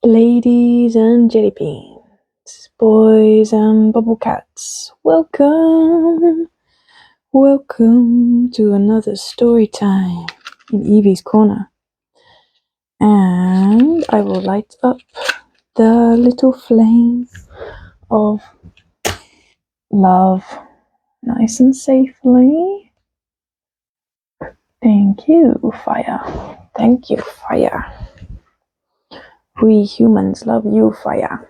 Ladies and jelly beans, boys and bubble cats, welcome to another story time in Evie's Corner. And I will light up the little flame of love nice and safely. Thank you, fire. Thank you, fire. We humans love you, fire.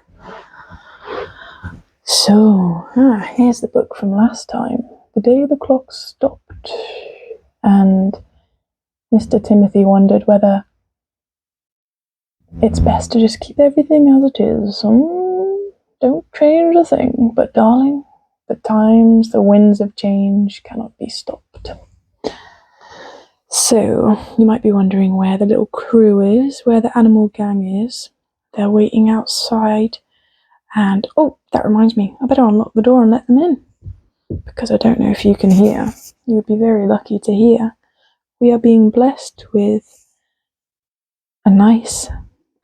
So, here's the book from last time. The day the clock stopped, and Mr. Timothy wondered whether it's best to just keep everything as it is. Don't change a thing. But darling, the times, the winds of change cannot be stopped. So, you might be wondering where the little crew is, where the animal gang is. They're waiting outside. And, oh, that reminds me, I better unlock the door and let them in. Because I don't know if you can hear. You would be very lucky to hear. We are being blessed with a nice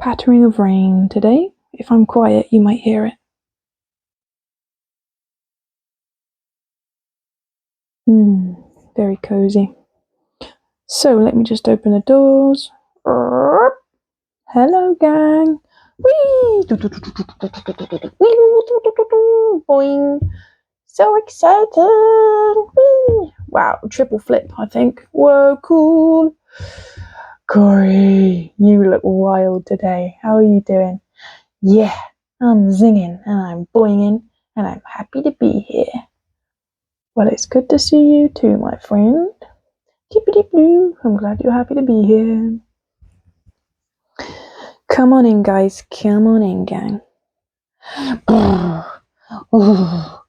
pattering of rain today. If I'm quiet, you might hear it. Very cozy. So, let me just open the doors. Hello, gang. Whee! Boing. So excited! Whee! Wow, triple flip, I think. Whoa, cool. Corey, you look wild today. How are you doing? Yeah, I'm zinging and I'm boinging and I'm happy to be here. Well, it's good to see you too, my friend. Tippity-blue, I'm glad you're happy to be here. Come on in, guys. Come on in, gang. Oh,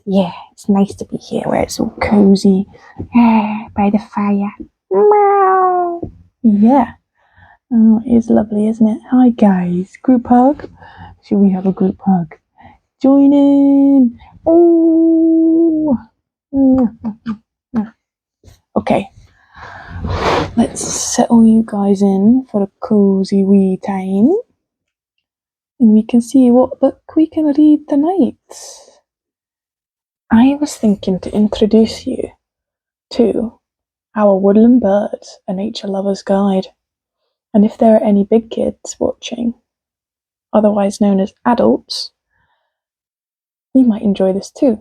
yeah, it's nice to be here where it's all cozy by the fire. Meow. Yeah. Oh, it is lovely, isn't it? Hi, guys. Group hug. Should we have a group hug? Join in. Oh. Okay. Let's settle you guys in for a cozy wee time. And we can see what book we can read tonight. I was thinking to introduce you to our Woodland Birds, a nature lover's guide. And if there are any big kids watching, otherwise known as adults, you might enjoy this too,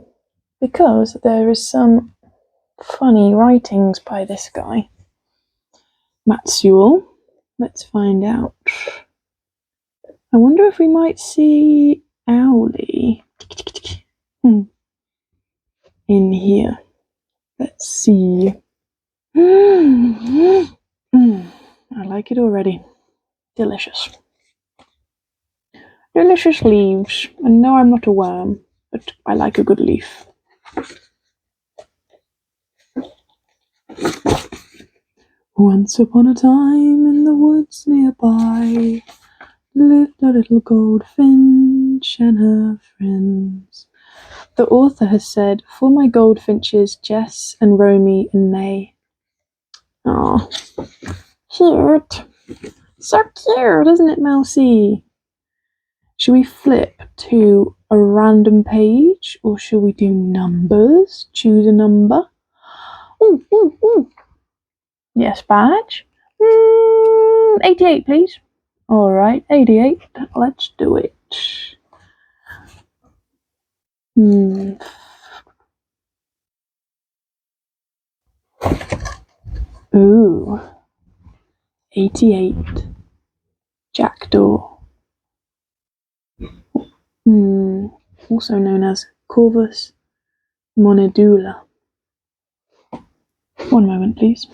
because there is some funny writings by this guy, Matt Sewell. Let's find out. I wonder if we might see Owlie in here. Let's see. I like it already. Delicious. Delicious leaves. And no, I'm not a worm, but I like a good leaf. Once upon a time in the woods nearby lived a little goldfinch and her friends. The author has said, for my goldfinches, Jess and Romy and May. Aw, cute. So cute, isn't it, Mousy? Should we flip to a random page, or should we do numbers? Choose a number. Ooh. Yes, badge. 88, please. Alright, 88. Let's do it. Ooh. 88. Jackdaw. Also known as Corvus monedula. One moment, please.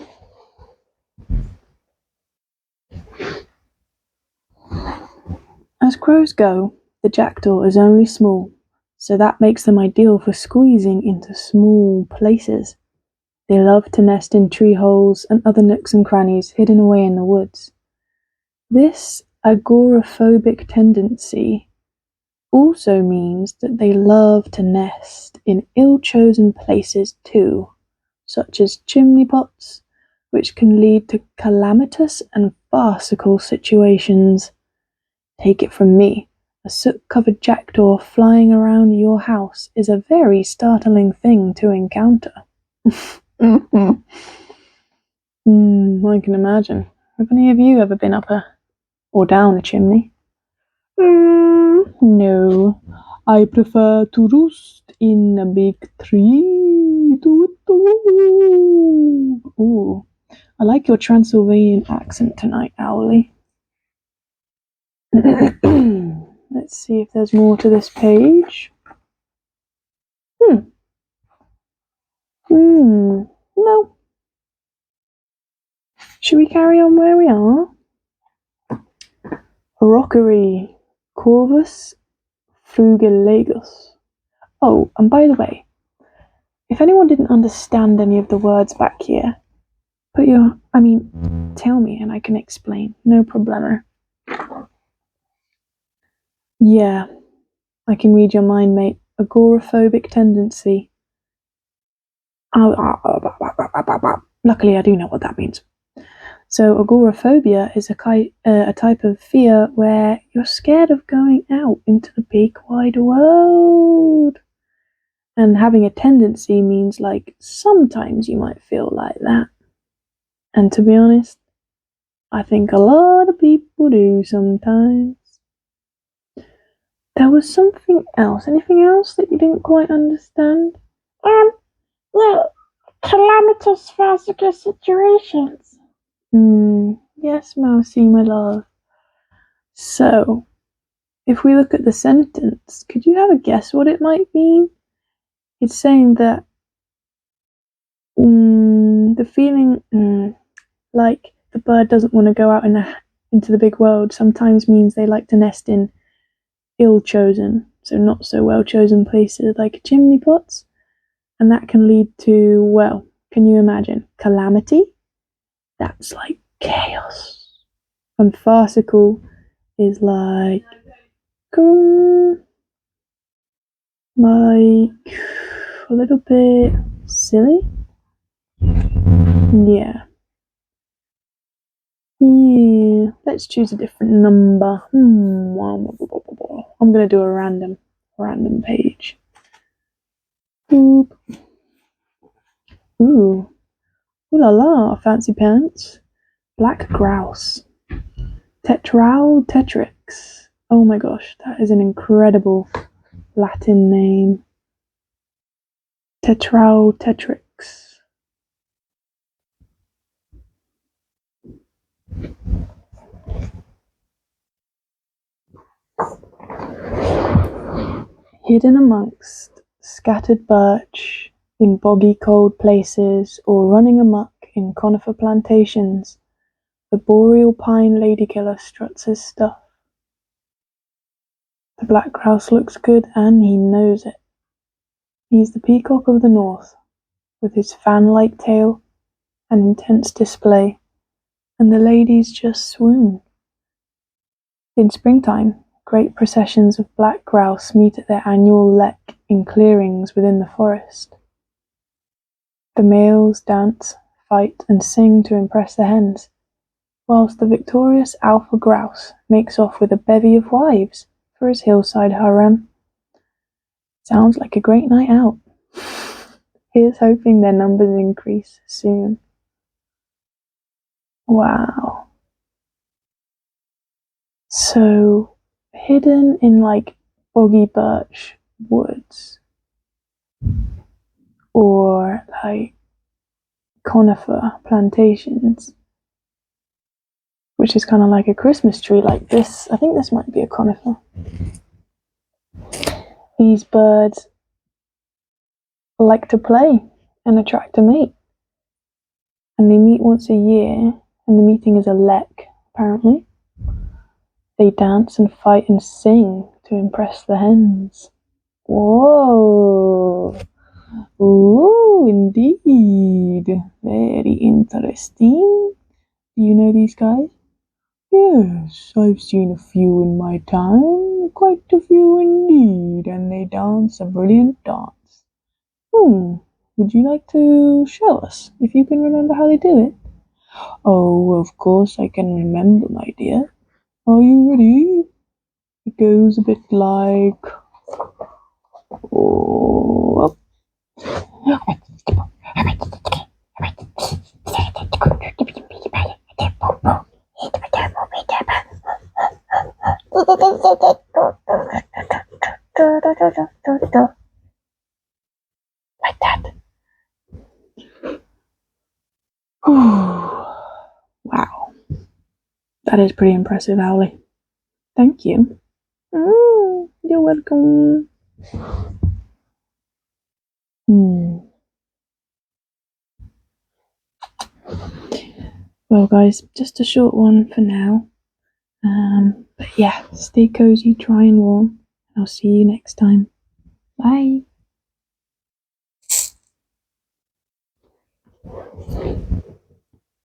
As crows go, the jackdaw is only small, so that makes them ideal for squeezing into small places. They love to nest in tree holes and other nooks and crannies hidden away in the woods. This agoraphobic tendency also means that they love to nest in ill-chosen places too, such as chimney pots, which can lead to calamitous and farcical situations. Take it from me, a soot-covered jackdaw flying around your house is a very startling thing to encounter. I can imagine. Have any of you ever been up or down a chimney? No. I prefer to roost in a big tree. Ooh. I like your Transylvanian accent tonight, Owlie. Let's see if there's more to this page. No. Should we carry on where we are? Rockery, Corvus Frugilegos. Oh, and by the way, if anyone didn't understand any of the words back here, tell me and I can explain. No problemo. Yeah, I can read your mind, mate. Agoraphobic tendency. Luckily, I do know what that means. So, agoraphobia is a type of fear where you're scared of going out into the big wide world. And having a tendency means, like, sometimes you might feel like that. And to be honest, I think a lot of people do sometimes. There was something else. Anything else that you didn't quite understand? Yeah, calamitous physical situations. Yes, Mousy, my love. So, if we look at the sentence, could you have a guess what it might mean? It's saying that the feeling like the bird doesn't want to go out into the big world sometimes means they like to nest in ill-chosen, so not so well-chosen places like chimney pots, and that can lead to, well, can you imagine, calamity? That's like chaos. And farcical is like a little bit silly. Yeah. Let's choose a different number. I'm gonna do a random page. Boop. Ooh la la, fancy pants. Black grouse. Tetrix. Oh my gosh, that is an incredible Latin name. Tetrix. Hidden amongst scattered birch in boggy cold places or running amok in conifer plantations, the boreal pine ladykiller struts his stuff. The black grouse looks good and he knows it. He's the peacock of the north, with his fan-like tail and intense display, and the ladies just swoon. In springtime, great processions of black grouse meet at their annual lek in clearings within the forest. The males dance, fight, and sing to impress the hens, whilst the victorious alpha grouse makes off with a bevy of wives for his hillside harem. Sounds like a great night out. Here's hoping their numbers increase soon. Wow. So, hidden in like boggy birch woods or like conifer plantations, which is kind of like a Christmas tree like this. I think this might be a conifer. These birds like to play and attract a mate. And they meet once a year, and the meeting is a lek, apparently. They dance and fight and sing to impress the hens. Whoa! Ooh, indeed. Very interesting. Do you know these guys? Yes, I've seen a few in my time. Quite a few indeed, and they dance a brilliant dance. Would you like to show us, if you can remember how they do it? Oh, of course I can remember, my dear. Are you ready? goes a bit like... Oh, like that. Wow. That is pretty impressive, Owly. Thank you. You're welcome. Well, guys, just a short one for now. But yeah, stay cozy, dry and warm. I'll see you next time. Bye.